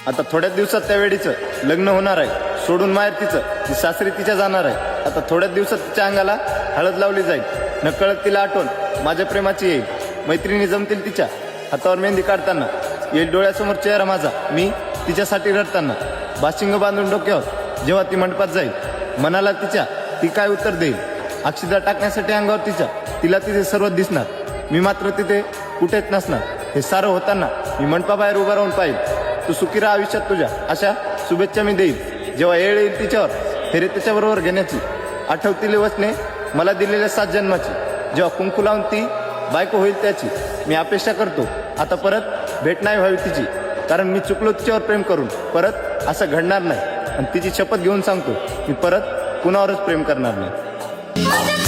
आता थोड्याच दिवसात त्या वेळीचं लग्न होणार आहे. सोडून माहेर तिचं, ती सासरी तिच्या जाणार आहे. आता थोड्याच दिवसात तिच्या अंगाला हळद लावली जाईल. नकळत तिला आठवण माझ्या प्रेमाची येईल. मैत्रिणी जमतील तिच्या हातावर मेहंदी काढताना. येईल डोळ्यासमोर चेहरा माझा, मी तिच्यासाठी रडताना. बाशिंग बांधून डोक्यावर जेव्हा ती मंडपात जाईल, मनाला तिच्या ती काय उत्तर देईल. अक्षिदा टाकण्यासाठी अंगावर तिच्या, तिला तिथे सर्व दिसणार. मी मात्र तिथे कुठेच नसणार. हे सारं होताना मी मंडपाबाहेर उभा राहून पाहिजे. तू सुखी राहा आयुष्यात तुझ्या, अशा शुभेच्छा मी देईल. जेव्हा येळ येईल तिच्यावर फेरे तिच्याबरोबर घेण्याची, आठवतील वचने मला दिलेल्या 7 जन्माची. जेव्हा कुंकू लावून ती बायको होईल त्याची, मी अपेक्षा करतो आता परत भेट नाही व्हावी तिची. कारण मी चुकलो तिच्यावर प्रेम करून, परत असं घडणार नाही. आणि तिची शपथ घेऊन सांगतो, मी परत कुणावरच प्रेम करणार नाही.